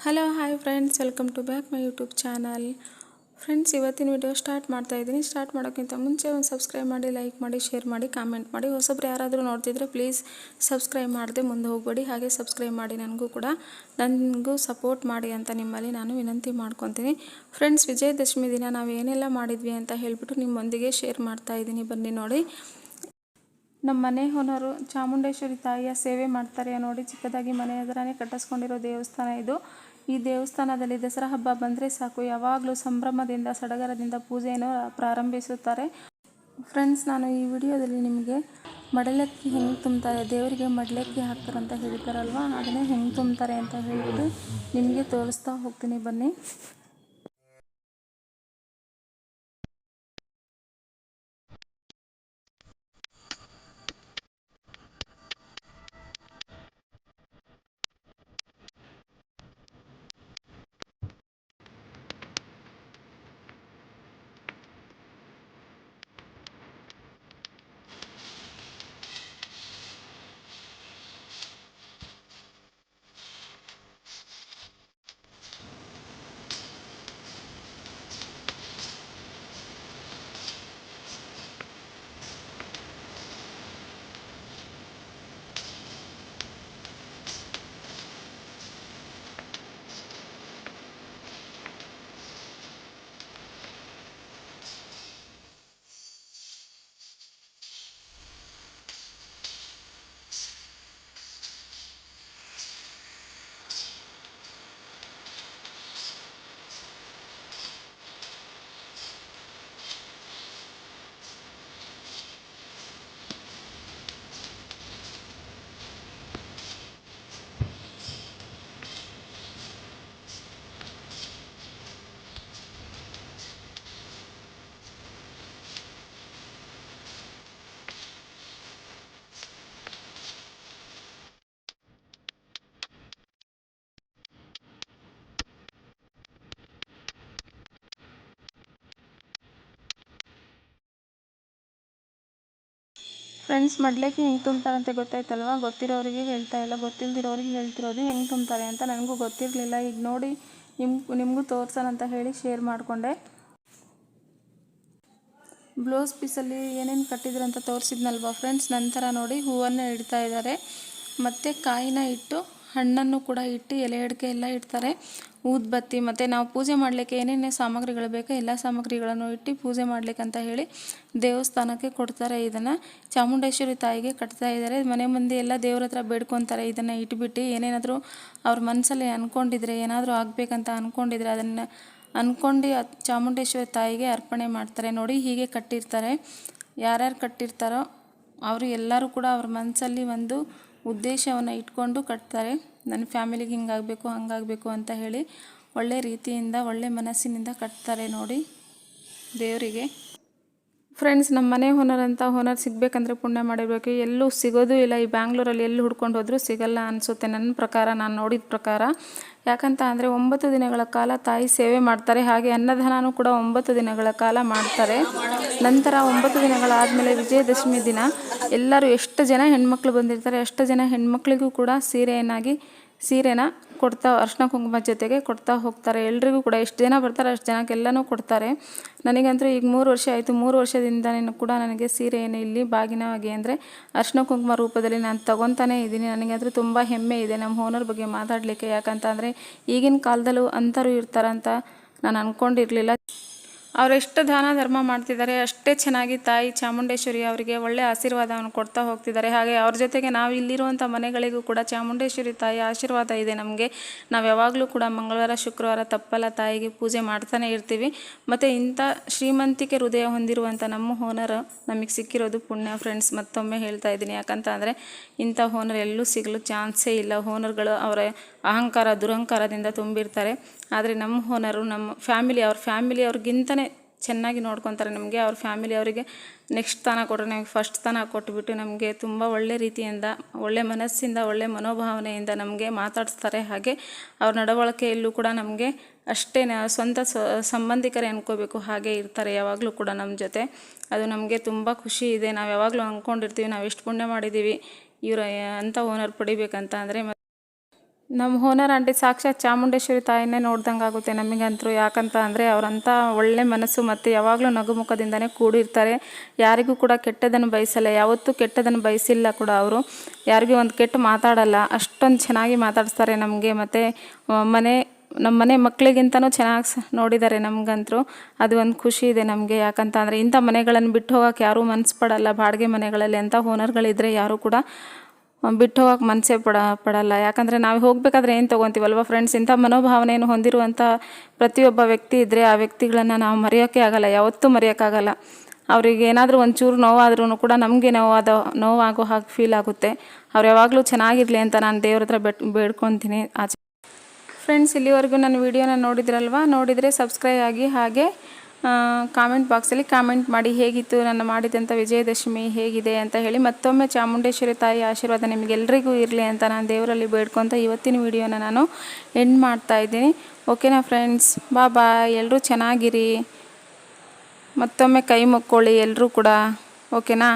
Hello hi friends, welcome to back my YouTube channel. Friends, ಇವತ್ತಿನ video start ಮಾಡೋಕ್ಕಿಂತ ಮುಂಚೆ ಒಂದು ಸಬ್ಸ್ಕ್ರೈಬ್ ಮಾಡಿ, ಲೈಕ್ ಮಾಡಿ, ಶೇರ್ ಮಾಡಿ, ಕಾಮೆಂಟ್ ಮಾಡಿ. ಹೊಸಬ್ರು ಯಾರಾದರೂ ನೋಡ್ತಿದ್ರೆ ಪ್ಲೀಸ್ ಸಬ್ಸ್ಕ್ರೈಬ್ ಮಾಡದೆ ಮುಂದೆ ಹೋಗಬೇಡಿ. ಹಾಗೆ ಸಬ್ಸ್ಕ್ರೈಬ್ ಮಾಡಿ ನನಗೂ ಸಪೋರ್ಟ್ ಮಾಡಿ ಅಂತ ನಿಮ್ಮಲ್ಲಿ ನಾನು ವಿನಂತಿ ಮಾಡ್ಕೊತೀನಿ. ಫ್ರೆಂಡ್ಸ್, ವಿಜಯದಶಮಿ ದಿನ ನಾವು ಏನೆಲ್ಲ ಮಾಡಿದ್ವಿ ಅಂತ ಹೇಳಿಬಿಟ್ಟು ನಿಮ್ಮೊಂದಿಗೆ ಶೇರ್ ಮಾಡ್ತಾ ಇದ್ದೀನಿ. ಬನ್ನಿ ನೋಡಿ. ನಮ್ಮ ಮನೆ ಓನರು ಚಾಮುಂಡೇಶ್ವರಿ ತಾಯಿಯ ಸೇವೆ ಮಾಡ್ತಾರೆ ನೋಡಿ. ಚಿಕ್ಕದಾಗಿ ಮನೆ ಎದುರನೇ ಕಟ್ಟಿಸ್ಕೊಂಡಿರೋ ದೇವಸ್ಥಾನ ಇದು. ಈ ದೇವಸ್ಥಾನದಲ್ಲಿ ದಸರಾ ಹಬ್ಬ ಬಂದರೆ ಸಾಕು, ಯಾವಾಗಲೂ ಸಂಭ್ರಮದಿಂದ ಸಡಗರದಿಂದ ಪೂಜೆಯನ್ನು ಪ್ರಾರಂಭಿಸುತ್ತಾರೆ. ಫ್ರೆಂಡ್ಸ್, ನಾನು ಈ ವಿಡಿಯೋದಲ್ಲಿ ನಿಮಗೆ ಮಡಲಕ್ಕಿ ಹೆಂಗೆ ತುಂಬ್ತಾರೆ, ದೇವರಿಗೆ ಮಡಲಕ್ಕಿ ಹಾಕ್ತಾರಂತ ಹೇಳ್ತಾರಲ್ವ, ಅದನ್ನೇ ಹೆಂಗೆ ತುಂಬ್ತಾರೆ ಅಂತ ಹೇಳಿಬಿಟ್ಟು ನಿಮಗೆ ತೋರಿಸ್ತಾ ಹೋಗ್ತೀನಿ. ಬನ್ನಿ. ಫ್ರೆಂಡ್ಸ್, ಮಡಲಕ್ಕಿ ಹೆಂಗೆ ತುಂಬ್ತಾರೆ ಅಂತ ಗೊತ್ತಾಯ್ತಲ್ವ. ಗೊತ್ತಿರೋರಿಗೆ ಹೇಳ್ತಾ ಇಲ್ಲ, ಗೊತ್ತಿಲ್ಲದಿರೋರಿಗೆ ಹೇಳ್ತಿರೋದು ಹೆಂಗೆ ತುಂಬ್ತಾರೆ ಅಂತ. ನನಗೂ ಗೊತ್ತಿರಲಿಲ್ಲ. ಈಗ ನೋಡಿ ನಿಮಗೂ ತೋರ್ಸೋಣ ಅಂತ ಹೇಳಿ ಶೇರ್ ಮಾಡಿಕೊಂಡೆ. ಬ್ಲೌಸ್ ಪೀಸಲ್ಲಿ ಏನೇನು ಕಟ್ಟಿದ್ರು ಅಂತ ತೋರಿಸಿದ್ನಲ್ವ ಫ್ರೆಂಡ್ಸ್. ನಂತರ ನೋಡಿ ಹೂವನ್ನು ಇಡ್ತಾ ಇದ್ದಾರೆ, ಮತ್ತು ಕಾಯಿನ ಇಟ್ಟು ಹಣ್ಣನ್ನು ಕೂಡ ಇಟ್ಟು ಎಲೆ ಅಡಿಕೆ ಎಲ್ಲ ಇಡ್ತಾರೆ, ಊದ್ಬತ್ತಿ, ಮತ್ತು ನಾವು ಪೂಜೆ ಮಾಡಲಿಕ್ಕೆ ಏನೇನೇ ಸಾಮಗ್ರಿಗಳು ಬೇಕೋ ಎಲ್ಲ ಸಾಮಗ್ರಿಗಳನ್ನು ಇಟ್ಟು ಪೂಜೆ ಮಾಡಲಿಕ್ಕೆ ಅಂತ ಹೇಳಿ ದೇವಸ್ಥಾನಕ್ಕೆ ಕೊಡ್ತಾರೆ. ಇದನ್ನು ಚಾಮುಂಡೇಶ್ವರಿ ತಾಯಿಗೆ ಕಟ್ತಾ ಇದ್ದಾರೆ. ಮನೆ ಮಂದಿ ಎಲ್ಲ ದೇವ್ರ ಹತ್ರ ಬೇಡ್ಕೊತಾರೆ. ಇದನ್ನು ಇಟ್ಬಿಟ್ಟು ಏನೇನಾದರೂ ಅವ್ರ ಮನಸ್ಸಲ್ಲಿ ಅಂದ್ಕೊಂಡಿದ್ರೆ, ಏನಾದರೂ ಆಗಬೇಕಂತ ಅಂದ್ಕೊಂಡಿದ್ರೆ ಅದನ್ನು ಅಂದ್ಕೊಂಡು ಚಾಮುಂಡೇಶ್ವರಿ ತಾಯಿಗೆ ಅರ್ಪಣೆ ಮಾಡ್ತಾರೆ. ನೋಡಿ, ಹೀಗೆ ಕಟ್ಟಿರ್ತಾರೆ. ಯಾರ್ಯಾರು ಕಟ್ಟಿರ್ತಾರೋ ಅವರು ಎಲ್ಲರೂ ಕೂಡ ಅವ್ರ ಮನಸ್ಸಲ್ಲಿ ಒಂದು ಉದ್ದೇಶವನ್ನು ಇಟ್ಕೊಂಡು ಕಟ್ತಾರೆ. ನನ್ನ ಫ್ಯಾಮಿಲಿಗೆ ಹಿಂಗಾಗಬೇಕು ಹಂಗಾಗಬೇಕು ಅಂತ ಹೇಳಿ ಒಳ್ಳೆ ರೀತಿಯಿಂದ ಒಳ್ಳೆ ಮನಸ್ಸಿನಿಂದ ಕಟ್ತಾರೆ ನೋಡಿ ದೇವರಿಗೆ. ಫ್ರೆಂಡ್ಸ್, ನಮ್ಮ ಮನೆ ಓನರ್ ಸಿಗಬೇಕಂದ್ರೆ ಪುಣ್ಯ ಮಾಡಿರಬೇಕು. ಎಲ್ಲೂ ಸಿಗೋದು ಇಲ್ಲ. ಈ ಬ್ಯಾಂಗ್ಳೂರಲ್ಲಿ ಎಲ್ಲಿ ಹುಡ್ಕೊಂಡು ಹೋದರೂ ಸಿಗಲ್ಲ ಅನಿಸುತ್ತೆ ನನ್ನ ಪ್ರಕಾರ, ನಾನು ನೋಡಿದ ಪ್ರಕಾರ. ಯಾಕಂತ ಅಂದರೆ 9 ದಿನಗಳ ಕಾಲ ತಾಯಿ ಸೇವೆ ಮಾಡ್ತಾರೆ. ಹಾಗೆ ಅನ್ನದಾನನೂ ಕೂಡ 9 ದಿನಗಳ ಕಾಲ ಮಾಡ್ತಾರೆ. ನಂತರ 9 ದಿನಗಳಾದಮೇಲೆ ವಿಜಯದಶಮಿ ದಿನ ಎಲ್ಲರೂ ಎಷ್ಟು ಜನ ಹೆಣ್ಮಕ್ಳು ಬಂದಿರ್ತಾರೆ ಅಷ್ಟು ಜನ ಹೆಣ್ಮಕ್ಳಿಗೂ ಕೂಡ ಸೀರೆನ ಕೊಡ್ತಾ, ಅರ್ಶಿನ ಕುಂಕುಮ ಜೊತೆಗೆ ಕೊಡ್ತಾ ಹೋಗ್ತಾರೆ. ಎಲ್ರಿಗೂ ಕೂಡ ಎಷ್ಟು ಜನ ಬರ್ತಾರೆ ಅಷ್ಟು ಜನಕ್ಕೆಲ್ಲನೂ ಕೊಡ್ತಾರೆ. ನನಗಂತೂ ಈಗ 3 ವರ್ಷ ಆಯಿತು. 3 ವರ್ಷದಿಂದನೂ ಕೂಡ ನನಗೆ ಸೀರೆಯನ್ನು ಇಲ್ಲಿ ಬಾಗಿನವಾಗಿ ಅಂದರೆ ಅರ್ಶಿನ ಕುಂಕುಮ ರೂಪದಲ್ಲಿ ನಾನು ತಗೊತಾನೇ ಇದ್ದೀನಿ. ನನಗಂತೂ ತುಂಬ ಹೆಮ್ಮೆ ಇದೆ ನಮ್ಮ ಓನರ್ ಬಗ್ಗೆ ಮಾತಾಡಲಿಕ್ಕೆ. ಯಾಕಂತ ಅಂದರೆ ಈಗಿನ ಕಾಲದಲ್ಲೂ ಅಂಥವ್ರು ಇರ್ತಾರಂತ ನಾನು ಅಂದ್ಕೊಂಡಿರಲಿಲ್ಲ. ಅವರೆಷ್ಟು ದಾನ ಧರ್ಮ ಮಾಡ್ತಿದ್ದಾರೆ, ಅಷ್ಟೇ ಚೆನ್ನಾಗಿ ತಾಯಿ ಚಾಮುಂಡೇಶ್ವರಿ ಅವರಿಗೆ ಒಳ್ಳೆಯ ಆಶೀರ್ವಾದವನ್ನು ಕೊಡ್ತಾ ಹೋಗ್ತಿದ್ದಾರೆ. ಹಾಗೆ ಅವ್ರ ಜೊತೆಗೆ ನಾವು ಇಲ್ಲಿರುವಂಥ ಮನೆಗಳಿಗೂ ಕೂಡ ಚಾಮುಂಡೇಶ್ವರಿ ತಾಯಿ ಆಶೀರ್ವಾದ ಇದೆ ನಮಗೆ. ನಾವು ಯಾವಾಗಲೂ ಕೂಡ ಮಂಗಳವಾರ ಶುಕ್ರವಾರ ತಪ್ಪಲ್ಲ ತಾಯಿಗೆ ಪೂಜೆ ಮಾಡ್ತಾನೆ ಇರ್ತೀವಿ. ಮತ್ತು ಇಂಥ ಶ್ರೀಮಂತಿಕೆ ಹೃದಯ ಹೊಂದಿರುವಂಥ ನಮ್ಮ ಓನರ್ ನಮಗೆ ಸಿಕ್ಕಿರೋದು ಪುಣ್ಯ ಫ್ರೆಂಡ್ಸ್. ಮತ್ತೊಮ್ಮೆ ಹೇಳ್ತಾ ಇದ್ದೀನಿ. ಯಾಕಂತ ಅಂದರೆ ಇಂಥ ಓನರ್ ಎಲ್ಲೂ ಸಿಗಲು ಚಾನ್ಸೇ ಇಲ್ಲ. ಓನರ್ಗಳು ಅವರ ಅಹಂಕಾರ ದುರಹಂಕಾರದಿಂದ ತುಂಬಿರ್ತಾರೆ. ಆದರೆ ನಮ್ಮ ಓನರು ನಮ್ಮ ಅವ್ರ ಫ್ಯಾಮಿಲಿಯವ್ರಿಗಿಂತಲೇ ಚೆನ್ನಾಗಿ ನೋಡ್ಕೊತಾರೆ ನಮಗೆ. ಅವ್ರ ಫ್ಯಾಮಿಲಿಯವರಿಗೆ ನೆಕ್ಸ್ಟ್ ಸ್ಥಾನ ಕೊಟ್ಟರೆ ನಮಗೆ ಫಸ್ಟ್ ಸ್ಥಾನ ಕೊಟ್ಟುಬಿಟ್ಟು ನಮಗೆ ತುಂಬ ಒಳ್ಳೆ ರೀತಿಯಿಂದ ಒಳ್ಳೆ ಮನಸ್ಸಿಂದ ಒಳ್ಳೆ ಮನೋಭಾವನೆಯಿಂದ ನಮಗೆ ಮಾತಾಡಿಸ್ತಾರೆ. ಹಾಗೆ ಅವ್ರ ನಡವಳಿಕೆಯಲ್ಲೂ ಕೂಡ ನಮಗೆ ಅಷ್ಟೇ ಸ್ವಂತ ಸಂಬಂಧಿಕರೇ ಅನ್ಕೋಬೇಕು ಹಾಗೆ ಇರ್ತಾರೆ ಯಾವಾಗಲೂ ಕೂಡ ನಮ್ಮ ಜೊತೆ. ಅದು ನಮಗೆ ತುಂಬ ಖುಷಿ ಇದೆ. ನಾವು ಯಾವಾಗಲೂ ಅಂದ್ಕೊಂಡಿರ್ತೀವಿ ನಾವು ಎಷ್ಟು ಪುಣ್ಯ ಮಾಡಿದ್ದೀವಿ ಇವರು ಅಂಥ ಓನರ್ ಪಡಿಬೇಕಂತ ಅಂದರೆ. ನಮ್ಮ ಓನರ್ ಆಂಟಿ ಸಾಕ್ಷಾತ್ ಚಾಮುಂಡೇಶ್ವರಿ ತಾಯಿನೇ ನೋಡ್ದಂಗೆ ಆಗುತ್ತೆ ನಮಗಂತೂ. ಯಾಕಂತ ಅಂದರೆ ಅವರಂಥ ಒಳ್ಳೆ ಮನಸ್ಸು ಮತ್ತು ಯಾವಾಗಲೂ ನಗುಮುಖದಿಂದನೇ ಕೂಡಿರ್ತಾರೆ. ಯಾರಿಗೂ ಕೂಡ ಕೆಟ್ಟದನ್ನು ಬಯಸಲ್ಲ, ಯಾವತ್ತೂ ಕೆಟ್ಟದನ್ನು ಬಯಸಿಲ್ಲ ಕೂಡ ಅವರು. ಯಾರಿಗೂ ಒಂದು ಕೆಟ್ಟು ಮಾತಾಡಲ್ಲ, ಅಷ್ಟೊಂದು ಚೆನ್ನಾಗಿ ಮಾತಾಡಿಸ್ತಾರೆ ನಮಗೆ. ಮತ್ತು ನಮ್ಮ ಮನೆ ಮಕ್ಕಳಿಗಿಂತನೂ ಚೆನ್ನಾಗಿ ನೋಡಿದ್ದಾರೆ ನಮಗಂತೂ. ಅದು ಒಂದು ಖುಷಿ ಇದೆ ನಮಗೆ. ಯಾಕಂತ ಅಂದರೆ ಇಂಥ ಮನೆಗಳನ್ನು ಬಿಟ್ಟು ಹೋಗೋಕೆ ಯಾರೂ ಮನಸ್ಸು ಪಡಲ್ಲ. ಬಾಡಿಗೆ ಮನೆಗಳಲ್ಲಿ ಅಂಥ ಓನರ್ಗಳಿದ್ದರೆ ಯಾರೂ ಕೂಡ ಬಿಟ್ಟು ಹೋಗೋಕೆ ಮನಸ್ಸೇ ಪಡಲ್ಲ. ಯಾಕಂದರೆ ನಾವು ಹೋಗಬೇಕಾದ್ರೆ ಏನು ತೊಗೊತೀವಲ್ವ ಫ್ರೆಂಡ್ಸ್, ಇಂಥ ಮನೋಭಾವನೆಯನ್ನು ಹೊಂದಿರುವಂಥ ಪ್ರತಿಯೊಬ್ಬ ವ್ಯಕ್ತಿ ಇದ್ದರೆ ಆ ವ್ಯಕ್ತಿಗಳನ್ನು ನಾವು ಮರೆಯೋಕ್ಕೆ ಆಗಲ್ಲ, ಯಾವತ್ತೂ ಮರೆಯೋಕ್ಕಾಗಲ್ಲ. ಅವ್ರಿಗೆ ಏನಾದರೂ ಒಂಚೂರು ನೋವಾದ್ರೂ ಕೂಡ ನಮಗೆ ನೋವಾಗೋ ಹಾಗೆ ಫೀಲ್ ಆಗುತ್ತೆ. ಅವ್ರು ಯಾವಾಗಲೂ ಚೆನ್ನಾಗಿರಲಿ ಅಂತ ನಾನು ದೇವ್ರ ಹತ್ರ ಬೇಡ್ಕೊತೀನಿ. ಫ್ರೆಂಡ್ಸ್, ಇಲ್ಲಿವರೆಗೂ ನನ್ನ ವೀಡಿಯೋನ ನೋಡಿದರೆ ಸಬ್ಸ್ಕ್ರೈಬ್ ಆಗಿ, ಹಾಗೆ ಕಾಮೆಂಟ್ ಬಾಕ್ಸಲ್ಲಿ ಕಾಮೆಂಟ್ ಮಾಡಿ ಹೇಗಿತ್ತು ನನ್ನ ಮಾಡಿದಂಥ ವಿಜಯದಶಮಿ ಹೇಗಿದೆ ಅಂತ ಹೇಳಿ. ಮತ್ತೊಮ್ಮೆ ಚಾಮುಂಡೇಶ್ವರಿ ತಾಯಿ ಆಶೀರ್ವಾದ ನಿಮಗೆಲ್ಲರಿಗೂ ಇರಲಿ ಅಂತ ನಾನು ದೇವರಲ್ಲಿ ಬೇಡ್ಕೊತ ಇವತ್ತಿನ ವಿಡಿಯೋನ ನಾನು ಎಂಡ್ ಮಾಡ್ತಾಯಿದ್ದೀನಿ. ಓಕೆನಾ ಫ್ರೆಂಡ್ಸ್, ಬಾಯ್. ಎಲ್ಲರೂ ಚೆನ್ನಾಗಿರಿ. ಮತ್ತೊಮ್ಮೆ ಕೈ ಮುಕ್ಕೊಳ್ಳಿ ಎಲ್ಲರೂ ಕೂಡ. ಓಕೆನಾ.